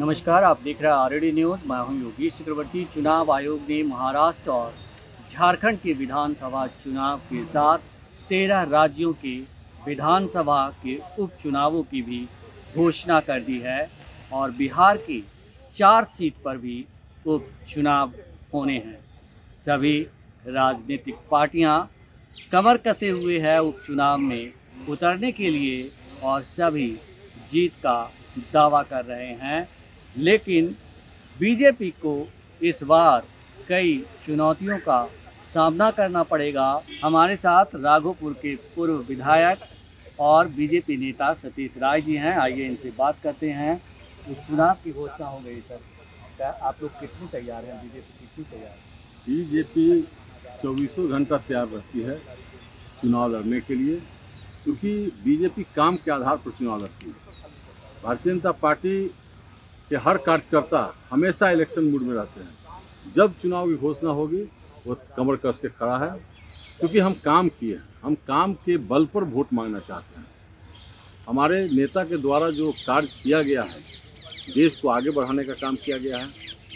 नमस्कार, आप देख रहे हैं आरडी न्यूज़। मैं हूं योगेश चक्रवर्ती। चुनाव आयोग ने महाराष्ट्र और झारखंड के विधानसभा चुनाव के साथ 13 राज्यों के विधानसभा के उपचुनावों की भी घोषणा कर दी है और बिहार की 4 सीट पर भी उपचुनाव होने हैं। सभी राजनीतिक पार्टियां कमर कसे हुए हैं उपचुनाव में उतरने के लिए और सभी जीत का दावा कर रहे हैं, लेकिन बीजेपी को इस बार कई चुनौतियों का सामना करना पड़ेगा। हमारे साथ राघोपुर के पूर्व विधायक और बीजेपी नेता सतीश राय जी हैं। आइए इनसे बात करते हैं। चुनाव की घोषणा हो गई सर, क्या आप लोग कितनी तैयार हैं? बीजेपी कितनी तैयार है? बीजेपी 24 घंटा तैयार रहती है चुनाव लड़ने के लिए, क्योंकि बीजेपी काम के आधार पर चुनाव लड़ती है। भारतीय जनता पार्टी के हर कार्यकर्ता हमेशा इलेक्शन मूड में रहते हैं। जब चुनाव की घोषणा होगी वो कमर कस के खड़ा है, क्योंकि हम काम किए हैं। हम काम के बल पर वोट मांगना चाहते हैं। हमारे नेता के द्वारा जो कार्य किया गया है, देश को आगे बढ़ाने का काम किया गया है,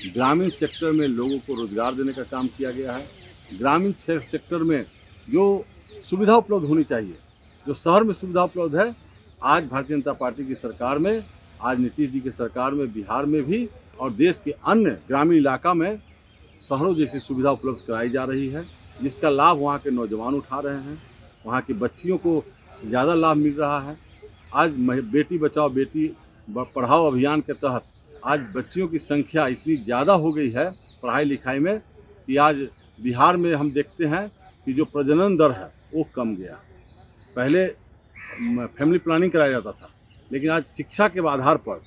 ग्रामीण सेक्टर में लोगों को रोजगार देने का काम किया गया है, ग्रामीण सेक्टर में जो सुविधा उपलब्ध होनी चाहिए, जो शहर में सुविधा उपलब्ध है, आज भारतीय जनता पार्टी की सरकार में, आज नीतीश जी की सरकार में बिहार में भी और देश के अन्य ग्रामीण इलाका में शहरों जैसी सुविधा उपलब्ध कराई जा रही है, जिसका लाभ वहाँ के नौजवान उठा रहे हैं। वहाँ की बच्चियों को ज़्यादा लाभ मिल रहा है। आज बेटी बचाओ बेटी पढ़ाओ अभियान के तहत आज बच्चियों की संख्या इतनी ज़्यादा हो गई है पढ़ाई लिखाई में कि आज बिहार में हम देखते हैं कि जो प्रजनन दर है वो कम गया। पहले फैमिली प्लानिंग कराया जाता था, लेकिन आज शिक्षा के आधार पर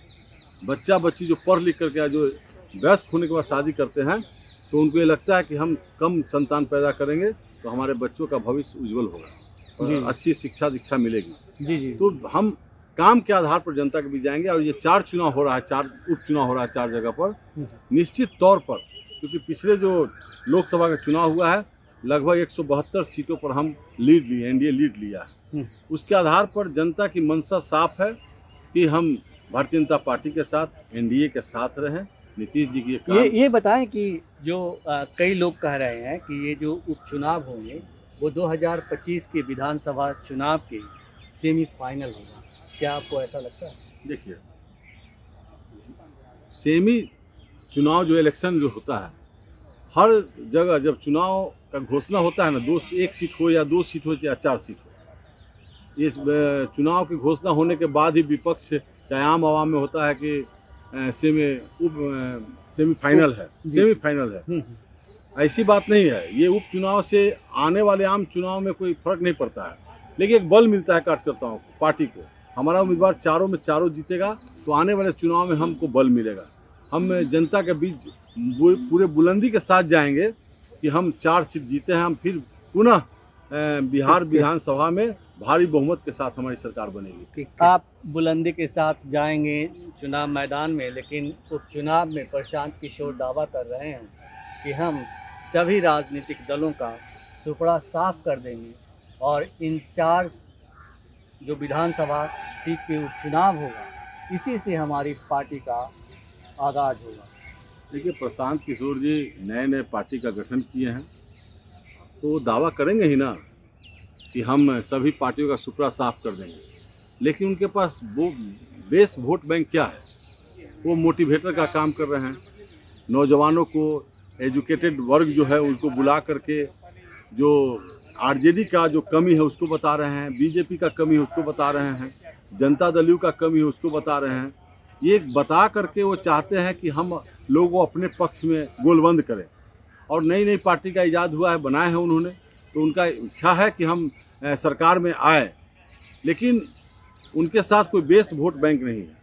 बच्चा बच्ची जो पढ़ लिख करके जो वयस्क होने के बाद शादी करते हैं, तो उनको ये लगता है कि हम कम संतान पैदा करेंगे तो हमारे बच्चों का भविष्य उज्जवल होगा और अच्छी शिक्षा दीक्षा मिलेगी। जी। तो हम काम के आधार पर जनता के बीच जाएंगे। और ये 4 चुनाव हो रहा है, 4 उपचुनाव हो रहा है 4 जगह पर। निश्चित तौर पर, क्योंकि पिछले जो लोकसभा का चुनाव हुआ है लगभग 172 सीटों पर हम लीड लिए, एनडीए लीड लिया है। उसके आधार पर जनता की मंशा साफ है कि हम भारतीय जनता पार्टी के साथ, एनडीए के साथ रहें। नीतीश जी की ये बताएं कि जो कई लोग कह रहे हैं कि ये जो उपचुनाव होंगे वो 2025 के विधानसभा चुनाव के सेमीफाइनल होगा, क्या आपको ऐसा लगता है? देखिए, सेमी चुनाव जो इलेक्शन जो होता है, हर जगह जब चुनाव का घोषणा होता है ना, 1 सीट हो या 2 सीट हो या 4 सीट हो, इस चुनाव की घोषणा होने के बाद ही विपक्ष चाहे आम आवाम में होता है कि सेमीफाइनल है। ऐसी बात नहीं है। ये उपचुनाव से आने वाले आम चुनाव में कोई फर्क नहीं पड़ता है, लेकिन एक बल मिलता है कार्यकर्ताओं को, पार्टी को। हमारा उम्मीदवार चारों में चारों जीतेगा तो आने वाले चुनाव में हमको बल मिलेगा। हम जनता के बीच पूरे बुलंदी के साथ जाएंगे कि हम 4 सीट जीते हैं। हम फिर पुनः बिहार विधानसभा में भारी बहुमत के साथ हमारी सरकार बनेगी। आप बुलंदी के साथ जाएंगे चुनाव मैदान में, लेकिन उपचुनाव में प्रशांत किशोर दावा कर रहे हैं कि हम सभी राजनीतिक दलों का सुपड़ा साफ कर देंगे और इन 4 जो विधानसभा सीट पे उपचुनाव होगा, इसी से हमारी पार्टी का आगाज होगा। देखिए, प्रशांत किशोर जी नए पार्टी का गठन किए हैं, तो दावा करेंगे ही ना कि हम सभी पार्टियों का सुपड़ा साफ कर देंगे। लेकिन उनके पास वो बेस वोट बैंक क्या है? वो मोटिवेटर का काम कर रहे हैं। नौजवानों को, एजुकेटेड वर्ग जो है उनको बुला करके जो आरजेडी का जो कमी है उसको बता रहे हैं, बीजेपी का कमी है उसको बता रहे हैं, जनता दल यू का कमी है उसको बता रहे हैं। ये बता करके वो चाहते हैं कि हम लोगों को अपने पक्ष में गोलबंद करें। और नई पार्टी का इजाद हुआ है, बनाए हैं उन्होंने, तो उनका इच्छा है कि हम सरकार में आए, लेकिन उनके साथ कोई बेस वोट बैंक नहीं है।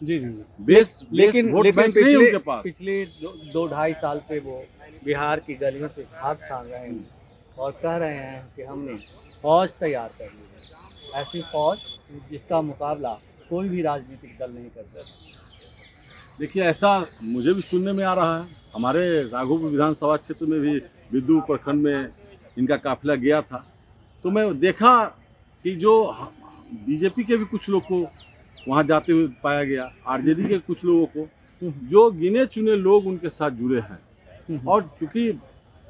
जी। बेस वोट बैंक नहीं उनके पास। पिछले 2-2.5 साल से वो बिहार की गलियों पे हाथ छान रहे हैं और कह रहे हैं कि हमने फौज तैयार कर ली है, ऐसी फौज जिसका मुकाबला कोई भी राजनीतिक दल नहीं कर सकता। देखिए, ऐसा मुझे भी सुनने में आ रहा है। हमारे राघोपुर विधानसभा क्षेत्र में भी विद्युत प्रखंड में इनका काफिला गया था, तो मैं देखा कि जो बीजेपी के भी कुछ लोग को वहाँ जाते हुए पाया गया, आरजेडी के कुछ लोगों को, जो गिने चुने लोग उनके साथ जुड़े हैं। और चूंकि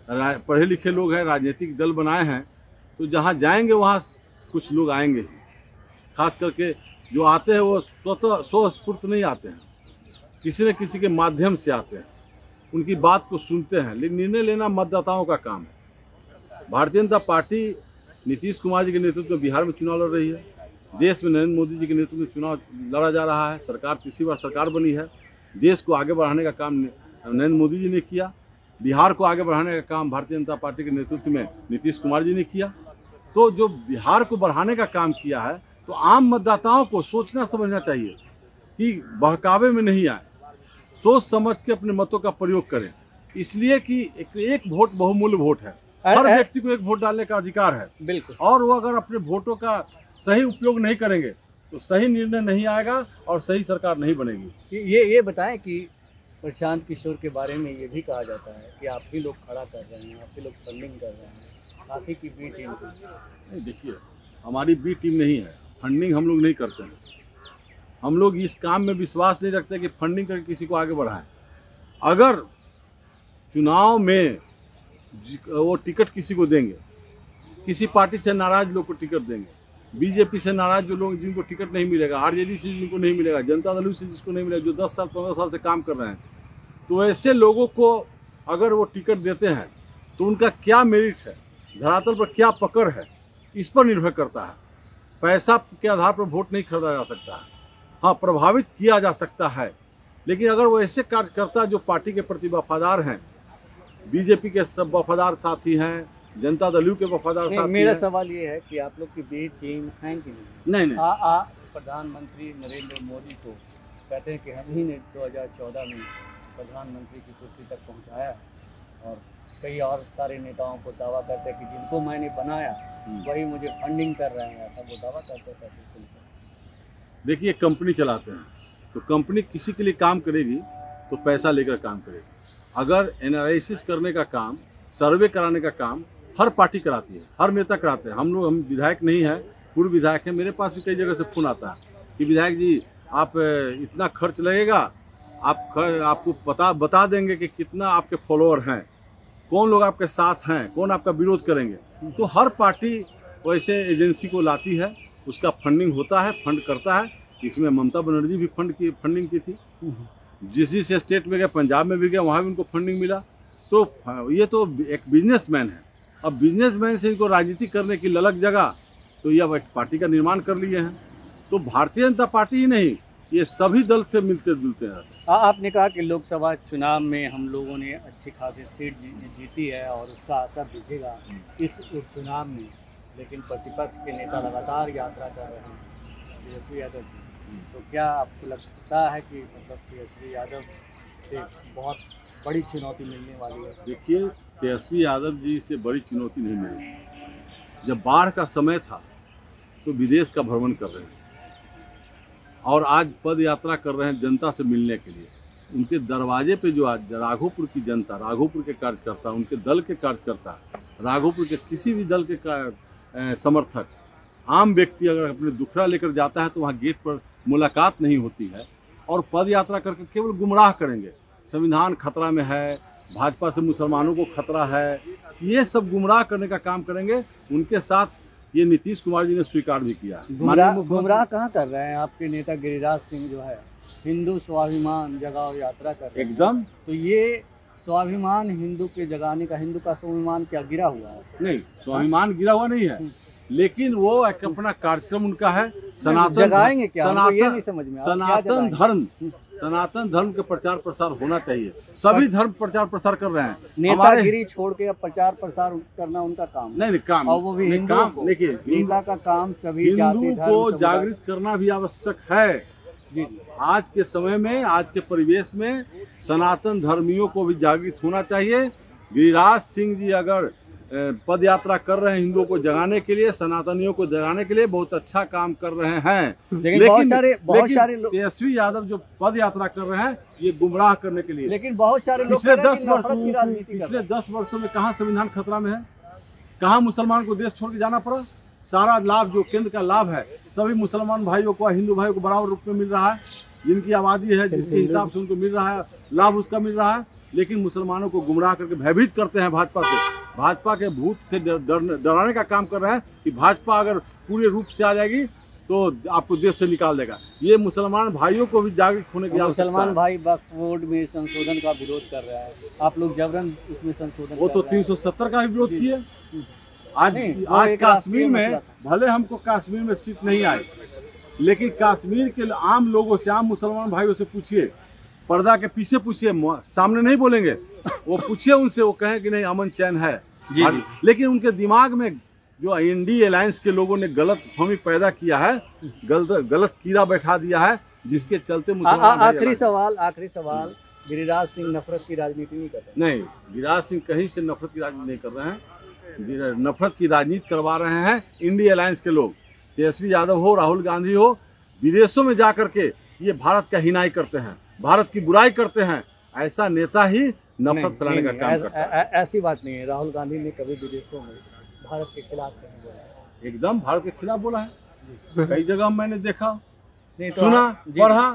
पढ़े लिखे लोग हैं, राजनीतिक दल बनाए हैं, तो जहाँ जाएंगे वहाँ कुछ लोग आएंगे ही। खास करके जो आते हैं वो स्वतः स्वस्फूर्त नहीं आते हैं, किसी न किसी के माध्यम से आते हैं, उनकी बात को सुनते हैं। लेकिन निर्णय लेना मतदाताओं का काम है। भारतीय जनता पार्टी नीतीश कुमार जी के नेतृत्व में बिहार में चुनाव लड़ रही है। देश में नरेंद्र मोदी जी के नेतृत्व में चुनाव लड़ा जा रहा है। सरकार तीसरी बार सरकार बनी है। देश को आगे बढ़ाने का काम नरेंद्र मोदी जी ने किया। बिहार को आगे बढ़ाने का काम भारतीय जनता पार्टी के नेतृत्व में नीतीश कुमार जी ने किया। तो जो बिहार को बढ़ाने का काम किया है, तो आम मतदाताओं को सोचना समझना चाहिए कि बहकावे में नहीं आए, सोच समझ के अपने मतों का प्रयोग करें। इसलिए कि एक वोट बहुमूल्य वोट है। हर व्यक्ति को एक वोट डालने का अधिकार है। बिल्कुल। और वो अगर अपने वोटों का सही उपयोग नहीं करेंगे तो सही निर्णय नहीं आएगा और सही सरकार नहीं बनेगी। ये बताएं कि प्रशांत किशोर के बारे में ये भी कहा जाता है कि आप ही लोग खड़ा कर रहे हैं, आप ही लोग फंडिंग कर रहे हैं, आप ही की बी टीम। नहीं, देखिए, हमारी बी टीम नहीं है, फंडिंग हम लोग नहीं करते हैं। हम लोग इस काम में विश्वास नहीं रखते कि फंडिंग करके किसी को आगे बढ़ाएं। अगर चुनाव में वो टिकट किसी को देंगे, किसी पार्टी से नाराज लोग को टिकट देंगे, बीजेपी से नाराज जो लोग जिनको टिकट नहीं मिलेगा, आरजेडी से जिनको नहीं मिलेगा, जनता दल से जिसको नहीं मिलेगा, जो 10 साल 15 साल से काम कर रहे हैं, तो ऐसे लोगों को अगर वो टिकट देते हैं तो उनका क्या मेरिट है, धरातल पर क्या पकड़ है, इस पर निर्भर करता है। पैसा के आधार पर वोट नहीं खरीदा जा सकता है। हाँ, प्रभावित किया जा सकता है, लेकिन अगर वो ऐसे कार्यकर्ता जो पार्टी के प्रति वफादार हैं, बीजेपी के सब वफादार साथी हैं, जनता दल के वफादार साथी हैं। मेरा सवाल ये है कि आप लोग की बी टीम है कि नहीं? नहीं। प्रधानमंत्री नरेंद्र मोदी को कहते हैं कि हम ही ने 2014 में प्रधानमंत्री की कुर्सी तक पहुंचाया, और कई और सारे नेताओं को दावा करते हैं कि जिनको मैंने बनाया वही मुझे फंडिंग कर रहे हैं, ऐसा वो दावा करते थे। देखिए, कंपनी चलाते हैं तो कंपनी किसी के लिए काम करेगी तो पैसा लेकर काम करेगी। अगर एनालिसिस करने का काम, सर्वे कराने का काम हर पार्टी कराती है, हर नेता कराते हैं। हम विधायक नहीं हैं, पूर्व विधायक हैं। मेरे पास भी कई जगह से फोन आता है कि विधायक जी आप इतना खर्च लगेगा, आपको बता देंगे कि कितना आपके फॉलोअर हैं, कौन लोग आपके साथ हैं, कौन आपका विरोध करेंगे। तो हर पार्टी वैसे एजेंसी को लाती है, उसका फंडिंग होता है, फंड करता है। इसमें ममता बनर्जी भी फंडिंग की थी। जिस स्टेट में गए, पंजाब में भी गए, वहाँ भी उनको फंडिंग मिला। तो ये तो एक बिजनेसमैन है। अब बिजनेसमैन से इनको राजनीति करने की ललक जगह तो ये अब एक पार्टी का निर्माण कर लिए हैं। तो भारतीय जनता पार्टी ही नहीं, ये सभी दल से मिलते जुलते हैं। आपने कहा कि लोकसभा चुनाव में हम लोगों ने अच्छी खासी सीट जीती है और उसका असर दिखेगा इस उपचुनाव में, लेकिन प्रतिपक्ष के नेता लगातार यात्रा कर रहे हैं, तेजस्वी यादव जी। तो क्या आपको लगता है कि मतलब तेजस्वी यादव से बहुत बड़ी चुनौती मिलने वाली है? देखिए, तेजस्वी यादव जी से बड़ी चुनौती नहीं मिली। जब बाढ़ का समय था तो विदेश का भ्रमण कर रहे थे, और आज पद यात्रा कर रहे हैं जनता से मिलने के लिए। उनके दरवाजे पे जो आज राघोपुर की जनता, राघोपुर के कार्यकर्ता, उनके दल के कार्यकर्ता, राघोपुर के किसी भी दल के समर्थक, आम व्यक्ति अगर अपने दुखड़ा लेकर जाता है तो वहाँ गेट पर मुलाकात नहीं होती है, और पद यात्रा करके केवल गुमराह करेंगे। संविधान खतरा में है, भाजपा से मुसलमानों को खतरा है, ये सब गुमराह करने का काम करेंगे। उनके साथ ये नीतीश कुमार जी ने स्वीकार भी किया। गुमराह कहाँ कर रहे हैं? आपके नेता गिरिराज सिंह जो है हिंदू स्वाभिमान जगाओ यात्रा कर रहे हैं। एकदम। तो ये स्वाभिमान हिंदू के जगाने का, हिंदू का स्वाभिमान क्या गिरा हुआ है? नहीं, स्वाभिमान गिरा हुआ नहीं है, लेकिन वो एक अपना कार्यक्रम उनका है। सनातन जगाएंगे क्या? ये नहीं समझ में। सनातन धर्म के प्रचार प्रसार होना चाहिए। सभी धर्म प्रचार प्रसार कर रहे हैं। नेतागिरी छोड़ के अब प्रचार प्रसार करना उनका काम नहीं काम, और वो भी काम। देखिए, नेता का काम सभी हिंदू को जागृत करना भी आवश्यक है। आज के समय में, आज के परिवेश में सनातन धर्मियों को भी जागृत होना चाहिए। गिरिराज सिंह जी अगर पद यात्रा कर रहे हैं हिंदुओं को जगाने के लिए, सनातनियों को जगाने के लिए, बहुत अच्छा काम कर रहे हैं। लेकिन तेजस्वी यादव जो पद यात्रा कर रहे हैं ये गुमराह करने के लिए। लेकिन बहुत सारे लोग पिछले 10 वर्षों में कहाँ संविधान खतरा में है, कहाँ मुसलमान को देश छोड़ के जाना पड़ा? सारा लाभ जो केंद्र का लाभ है सभी मुसलमान भाइयों को, हिंदू भाइयों को बराबर रूप में मिल रहा है। जिनकी आबादी है, जिसके हिसाब से उनको मिल रहा है लाभ, उसका मिल रहा है। लेकिन मुसलमानों को गुमराह करके भयभीत करते हैं भाजपा से, भाजपा के भूत से डराने का काम कर रहे हैं कि भाजपा अगर पूरे रूप से आ जाएगी तो आपको देश से निकाल देगा। ये मुसलमान भाइयों को भी जागरूक होने की आवश्यकता है। मुसलमान भाई वक्फ बोर्ड में संशोधन का विरोध कर रहा है, आप लोग जबरन उसमें संशोधन वो तो 370 का भी विरोध किए। आज कश्मीर में भले हमको कश्मीर में सीट नहीं आई, लेकिन कश्मीर के आम लोगों से, आम मुसलमान भाइयों से पूछिए, पर्दा के पीछे पूछिए, सामने नहीं बोलेंगे, वो पूछिए उनसे, वो कहें कि नहीं अमन चैन है। लेकिन उनके दिमाग में जो इंडी अलायंस के लोगों ने गलत फहमी पैदा किया है, गलत कीड़ा बैठा दिया है, जिसके चलते मुसलमान आखिरी सवाल, गिरिराज सिंह नफरत की राजनीति नहीं कर रहे? नहीं, गिरिराज सिंह कहीं से नफरत की राजनीति नहीं कर रहे हैं। नफरत की राजनीति करवा रहे हैं इंडी अलायंस के लोग, तेजस्वी यादव हो, राहुल गांधी हो, विदेशों में जा करके ये भारत का हिनाई करते हैं, भारत की बुराई करते हैं। ऐसा नेता ही नफरत फैलाने का काम करता है। ऐसी बात नहीं है, राहुल गांधी ने कभी विदेशों में भारत के खिलाफ नहीं बोला। एकदम भारत के खिलाफ बोला है, कई जगह मैंने देखा, सुना, पढ़ा।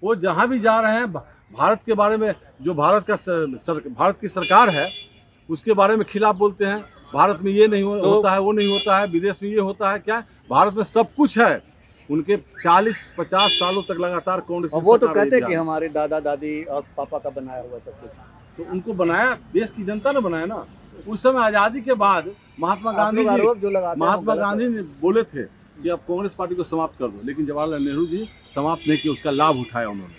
वो जहाँ भी जा रहे हैं भारत के बारे में, जो भारत की सरकार है उसके बारे में खिलाफ बोलते हैं। भारत में ये नहीं होता है, वो नहीं होता है, विदेश में ये होता है। क्या भारत में सब कुछ है? उनके 40-50 सालों तक लगातार कांग्रेस, वो तो कहते हैं कि हमारे दादा दादी और पापा का बनाया हुआ सब कुछ, तो उनको बनाया देश की जनता ने बनाया ना। उस समय आज़ादी के बाद महात्मा गांधी ने बोले थे कि अब कांग्रेस पार्टी को समाप्त कर दो, लेकिन जवाहरलाल नेहरू जी समाप्त नहीं किया, उसका लाभ उठाया उन्होंने।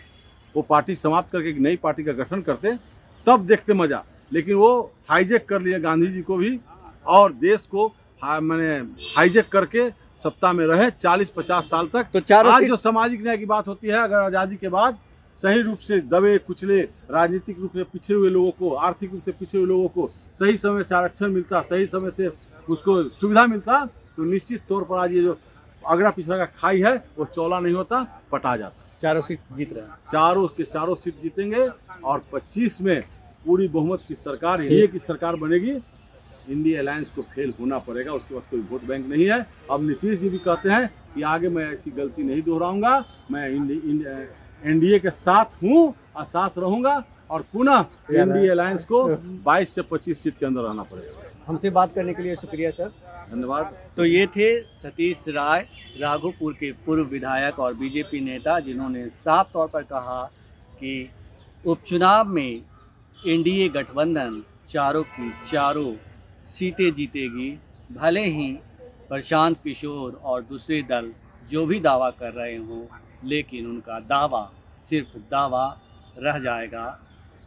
वो पार्टी समाप्त करके एक नई पार्टी का गठन करते तब देखते मजा, लेकिन वो हाईजेक कर लिया गांधी जी को भी, और देश को मैंने हाईजेक करके सत्ता में रहे 40-50 साल तक। तो आज जो सामाजिक न्याय की बात होती है, अगर आज़ादी के बाद सही रूप से दबे कुचले, राजनीतिक रूप से पिछड़े हुए लोगों को, आर्थिक रूप से पिछड़े हुए लोगों को सही समय से आरक्षण मिलता, सही समय से उसको सुविधा मिलता, तो निश्चित तौर पर आज ये जो अगड़ा पिछड़ा का खाई है वो चौला नहीं होता, पटा जाता। 4 सीट जीत रहे हैं, चारों सीट जीतेंगे, और 25 में पूरी बहुमत की सरकार, एनडीए की सरकार बनेगी। इंडिया अलायंस को फेल होना पड़ेगा, उसके पास कोई वोट बैंक नहीं है। अब नीतीश जी भी कहते हैं कि आगे मैं ऐसी गलती नहीं दोहराऊंगा, मैं एनडीए के साथ हूँ और साथ रहूंगा, और पुनः इंडिया अलायंस को 22 से 25 सीट के अंदर रहना पड़ेगा। हमसे बात करने के लिए शुक्रिया सर, धन्यवाद। तो ये थे सतीश राय, राघोपुर के पूर्व विधायक और बीजेपी नेता, जिन्होंने साफ तौर पर कहा कि उपचुनाव में एनडीए गठबंधन चारों की चारों सीटें जीतेगी। भले ही प्रशांत किशोर और दूसरे दल जो भी दावा कर रहे हों, लेकिन उनका दावा सिर्फ दावा रह जाएगा,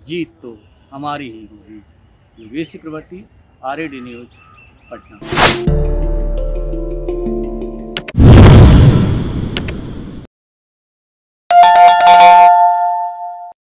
जीत तो हमारी ही होगी। योगेश चक्रवर्ती, RAD न्यूज़, पटना।